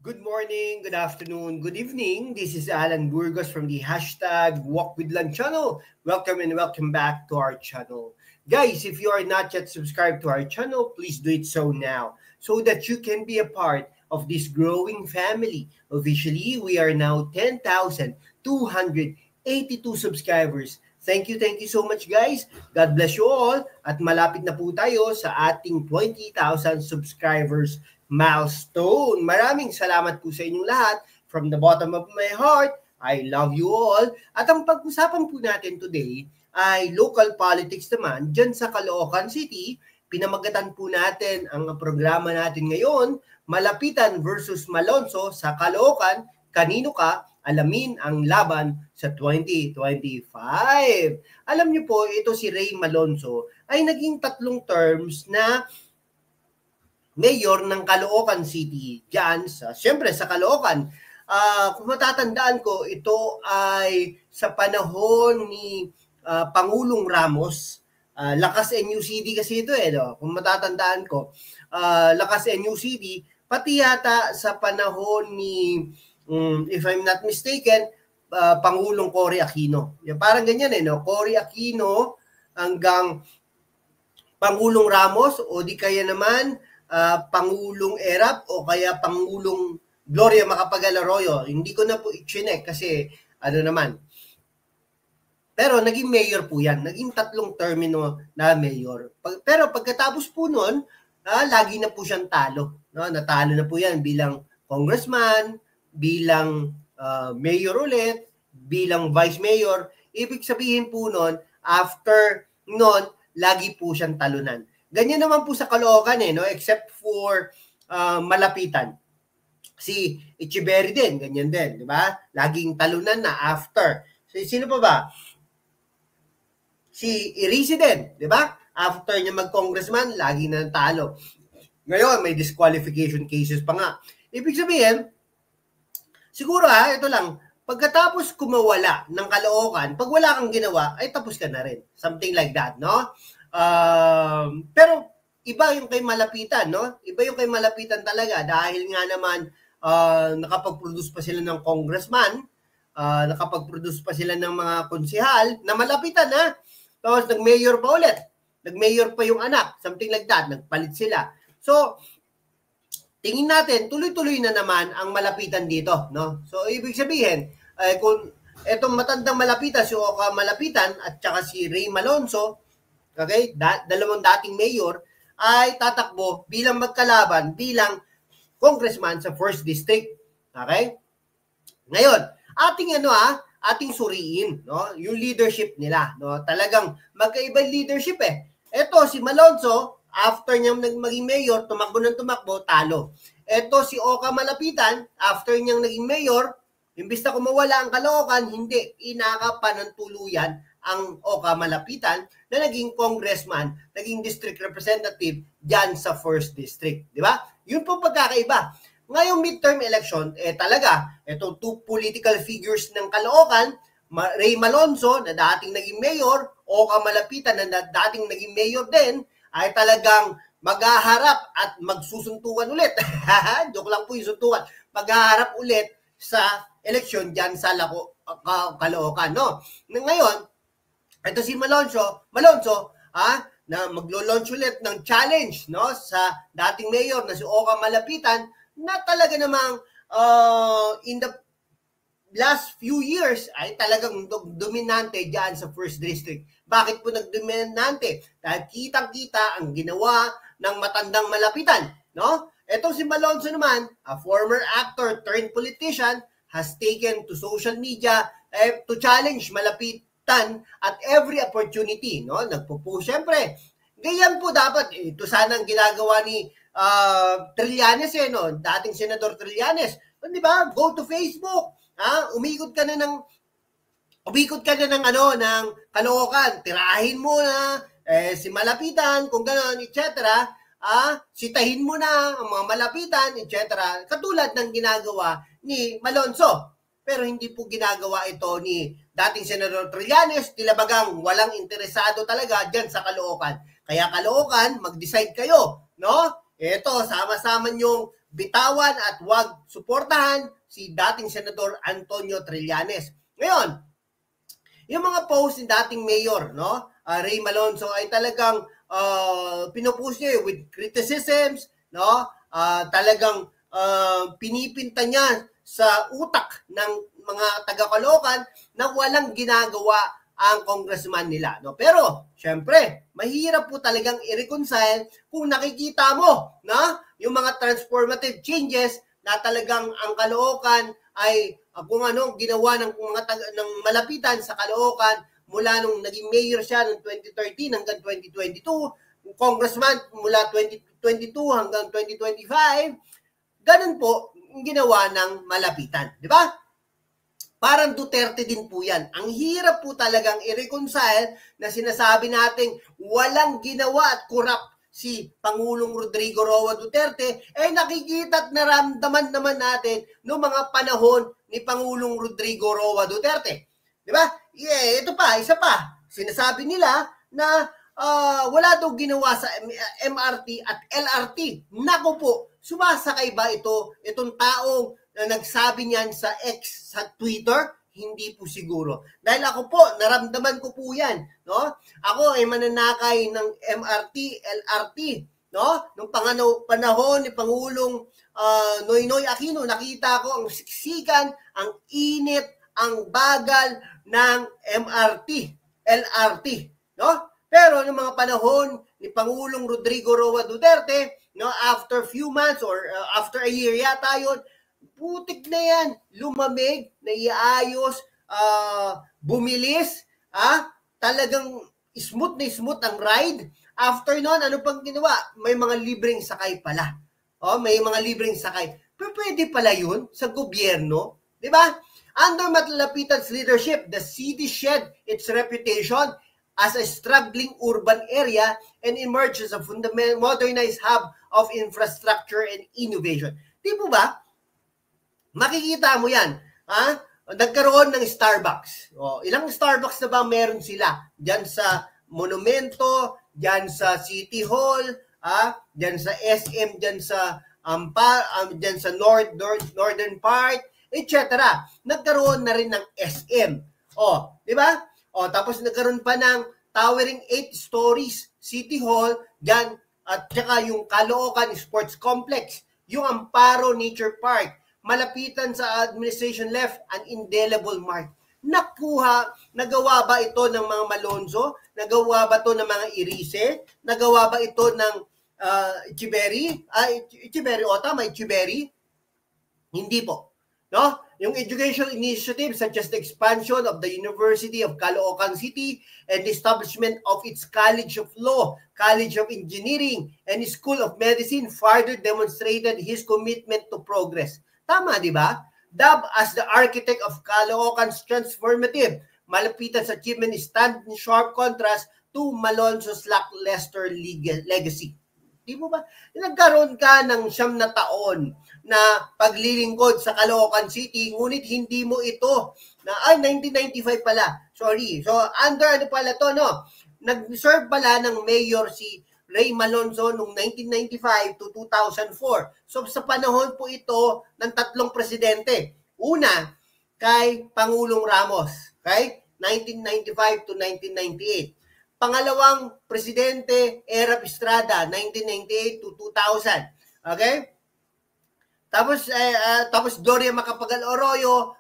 Good morning, good afternoon, good evening. This is Alan Burgos from the hashtag Walk with Lan channel. Welcome and welcome back to our channel. Guys, if you are not yet subscribed to our channel, please do it so now so that you can be a part of this growing family. Officially, we are now 10,282 subscribers. Thank you so much guys. God bless you all at malapit na po tayo sa ating 20,000 subscribers milestone. Maraming salamat po sa inyong lahat. From the bottom of my heart, I love you all. At ang pag-usapan po natin today ay local politics naman dyan sa Caloocan City. Pinamagatan po natin ang programa natin ngayon, Malapitan versus Malonzo sa Caloocan. Kanino ka? Alamin ang laban sa 2025. Alam niyo po, ito si Ray Malonzo ay naging 3 terms na mayor ng Caloocan City, dyan siyempre sa Caloocan. Kung matatandaan ko, ito ay sa panahon ni Pangulong Ramos. Lakas NUCD kasi ito no? Kung matatandaan ko, Lakas NUCD, pati yata sa panahon ni, if I'm not mistaken, Pangulong Cory Aquino. Parang ganyan no? Cory Aquino hanggang Pangulong Ramos o di kaya naman Pangulong Erap o kaya Pangulong Gloria Macapagal-Arroyo. Hindi ko na po i-chinek kasi ano naman. Pero naging mayor po yan. Naging 3 termino na mayor. Pero pagkatapos po nun, lagi na po siyang talo. No? Natalo na po yan bilang congressman, bilang mayor ulit, bilang vice mayor. Ibig sabihin po nun, after nun, lagi po siyang talunan. Ganyan naman po sa Caloocan no? Except for Malapitan. Si Echeverry din, ganyan din, di ba? Laging talunan na after. So, sino pa ba? Si Irizy din, di ba? After niya mag-congressman, lagi na talo. Ngayon, may disqualification cases pa nga. Ibig sabihin, siguro ito lang, pagkatapos kumawala ng Caloocan, pag wala kang ginawa, ay tapos ka na rin. Something like that, no? Pero iba yung kay Malapitan, no? Iba yung kay Malapitan talaga dahil nga naman nakapag-produce pa sila ng congressman, nakapag-produce pa sila ng mga konsehal na Malapitan Tapos nag-mayor pa ulit. Nag-mayor pa yung anak, something like that. Nagpalit sila. So, tingin natin, tuloy-tuloy na naman ang Malapitan dito, no? So, ibig sabihin, kung etong matandang Malapitan, si Oka Malapitan at saka si Ray Malonzo, okay, dalawang dating mayor ay tatakbo bilang magkalaban bilang congressman sa 1st District. Okay? Ngayon, ating suriin, no, yung leadership nila, no? Talagang magkaibang leadership Ito si Malonzo, after niyang maging mayor, tumakbo, talo. Ito si Oka Malapitan, after niyang naging mayor, imbis na kumawala ang Caloocan, hindi inakapan ng tuluyan ang Oka Malapitan na naging congressman, naging district representative dyan sa 1st District. Di ba? Yun po pagkakaiba. Ngayong midterm election, talaga, itong 2 political figures ng Caloocan, Ray Malonzo na dating naging mayor, Oka Malapitan na dating naging mayor din, ay talagang maghaharap at magsusuntukan ulit. Joke lang po yung suntukan. Maghaharap ulit sa eleksyon dyan sa Caloocan. No? Ngayon, ito si Malonzo, na maglo-launch ulit ng challenge, no, sa dating mayor na si Oka Malapitan na talaga namang in the last few years ay talagang dominante diyan sa 1st District. Bakit po nagdominante? Dahil kitang-kita ang ginawa ng matandang Malapitan, no? Ito si Malonzo naman, a former actor turned politician, has taken to social media to challenge Malapitan at every opportunity, no? Nagpo-post, syempre. Ganyan po dapat. Ito sana ang ginagawa ni Trillanes, no? Dating Senador Trillanes. Di ba? Go to Facebook. Umikot ka na ng ng Caloocan. Tirahin mo na si Malapitan, kung gano'n, etc. Sitahin mo na ang mga Malapitan, etc. Katulad ng ginagawa ni Malonzo. Pero hindi po ginagawa ito ni dating Senador Trillanes, tilabagang walang interesado talaga dyan sa Caloocan. Kaya Caloocan, mag-decide kayo, no? Ito, sama-sama nyong bitawan at huwag suportahan si dating Senador Antonio Trillanes. Ngayon, yung mga post ni dating mayor, no, Ray Malonzo, ay talagang pinupost niya with criticisms, no, talagang pinipinta niya sa utak ng mga taga-Caloocan na walang ginagawa ang congressman nila, no? Pero syempre, mahirap po talagang i-reconcile kung nakikita mo na yung mga transformative changes na talagang ang Caloocan ay kung ano ginawa ng mga ng malapitan sa Caloocan mula nung naging mayor siya noong 2013 hanggang 2022, congressman mula 2022 hanggang 2025, ganun po yung ginawa ng malapitan, di ba? Parang Duterte din po yan. Ang hirap po talagang i-reconcile na sinasabi nating walang ginawa at corrupt si Pangulong Rodrigo Roa Duterte, nakikita at naramdaman naman natin noong mga panahon ni Pangulong Rodrigo Roa Duterte. Di ba? Ito pa, isa pa. Sinasabi nila na wala daw ginawa sa MRT at LRT. Naku po, sumasakay ba itong taong na nagsabi niyan sa X, sa Twitter? Hindi po siguro. Dahil ako po, naramdaman ko po yan. No? Ako ay mananakay ng MRT, LRT. No? Nung panahon ni Pangulong Noynoy Aquino, nakita ko ang siksikan, ang init, ang bagal ng MRT, LRT. No? Pero noong mga panahon ni Pangulong Rodrigo Roa Duterte, no, after few months or after a year yata yun, putik na yan, lumamig, naiayos, bumilis, talagang smooth na smooth ang ride. After nun, ano pang ginawa? May mga libreng sakay pala. May mga libreng sakay. Pero pwede pala yun sa gobyerno, di ba? Under Matlapitan's leadership, the city shed its reputation as a struggling urban area and emerged as a modernized hub of infrastructure and innovation. Di po ba? Makikita mo yan. Nagkaroon ng Starbucks. Ilang Starbucks na ba meron sila? Diyan sa Monumento, diyan sa City Hall, diyan sa SM, diyan sa diyan sa Northern Part, etc. Nagkaroon na rin ng SM. Di ba? Tapos nagkaroon pa ng towering 8 stories City Hall, diyan at saka yung Caloocan Sports Complex, yung Amparo Nature Park, malapitan sa administration left an indelible mark. Nagawa ba ito ng mga Malonzo? Nagawa ba ito ng mga Irice? Nagawa ba ito ng Echeverry? Echeverry? Hindi po. No? Yung educational initiative such as the expansion of the University of Caloocan City and the establishment of its College of Law, College of Engineering, and School of Medicine further demonstrated his commitment to progress. Tama, di ba? Dubbed as the architect of Caloocan's transformative, Malapitan's achievement stand in sharp contrast to Malonzo's lackluster legacy. Di mo ba? Nagkaroon ka ng 9 na taon na paglilingkod sa Caloocan City, ngunit hindi mo ito, 1995 pala, sorry. So, under ano pala to, no? Nag-serve pala ng mayor si Ray Malonzo noong 1995 to 2004. So sa panahon po ito ng 3 presidente. Una, kay Pangulong Ramos, okay? 1995 to 1998. Pangalawang presidente, Erap Estrada, 1998 to 2000. Okay? Tapos Gloria Macapagal Arroyo,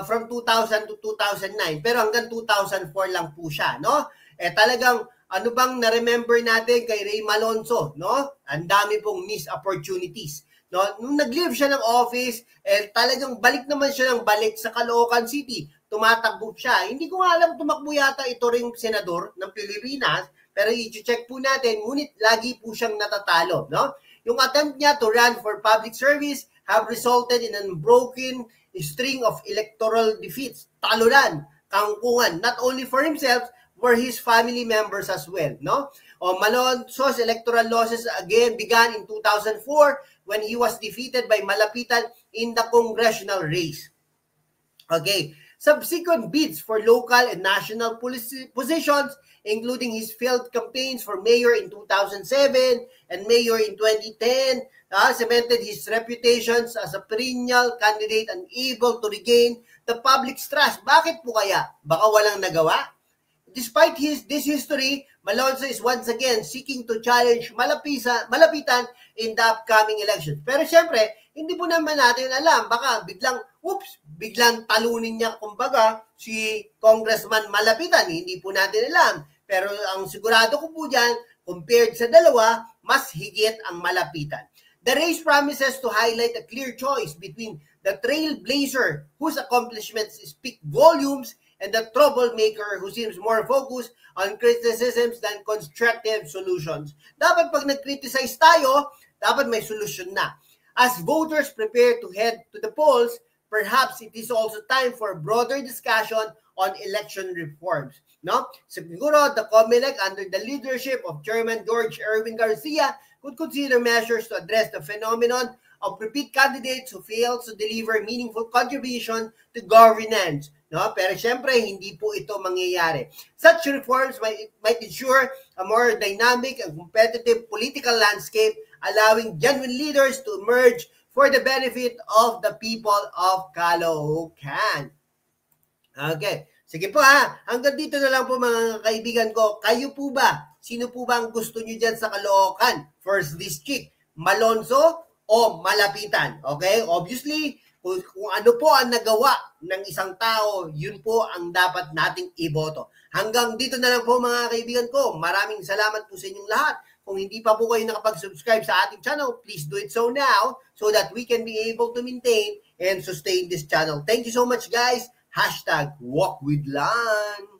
from 2000 to 2009. Pero hanggang 2004 lang po siya, no? Talagang ano bang na-remember natin kay Ray Malonzo, no? Ang dami pong missed opportunities. No? Nung nag-leave siya ng office, talagang balik naman siya ng balik sa Caloocan City. Tumatakbo siya. Hindi ko nga alam, tumakbo yata ito ring senador ng Pilipinas, pero i-check po natin, ngunit lagi po siyang natatalo. No? Yung attempt niya to run for public service have resulted in an unbroken string of electoral defeats. Talunan, kangkungan, not only for himself, for his family members as well, no? Malonzo's electoral losses again began in 2004 when he was defeated by Malapitan in the congressional race. Okay, subsequent bids for local and national positions including his failed campaigns for mayor in 2007 and mayor in 2010, cemented his reputations as a perennial candidate and able to regain the public's trust. Bakit po kaya? Baka walang nagawa? Despite this history, Malonzo is once again seeking to challenge malapitan in the upcoming elections. Pero siyempre, hindi po naman natin alam. Baka biglang talunin niya kumbaga si Congressman Malapitan. Hindi po natin alam. Pero ang sigurado ko po dyan, compared sa dalawa, mas higit ang Malapitan. The race promises to highlight a clear choice between the trailblazer whose accomplishments speak volumes and the troublemaker who seems more focused on criticisms than constructive solutions. Dapat pag nag-criticize tayo, dapat may solution na. As voters prepare to head to the polls, perhaps it is also time for a broader discussion on election reforms. No? Siguro, the COMELEC under the leadership of Chairman George Erwin Garcia could consider measures to address the phenomenon of repeat candidates who fail to deliver meaningful contribution to governance. No? Pero siyempre, hindi po ito mangyayari. Such reforms might ensure a more dynamic and competitive political landscape, allowing genuine leaders to emerge for the benefit of the people of Caloocan. Okay. Sige po ha. Hanggang dito na lang po mga kaibigan ko. Kayo po ba? Sino po ba ang gusto nyo dyan sa Caloocan? First District, Malonzo o Malapitan? Okay? Obviously, kung ano po ang nagawa ng isang tao, yun po ang dapat nating iboto. Hanggang dito na lang po mga kaibigan ko. Maraming salamat po sa inyong lahat. Kung hindi pa po kayo nakapag-subscribe sa ating channel, please do it so now so that we can be able to maintain and sustain this channel. Thank you so much guys. #WalkWithLan.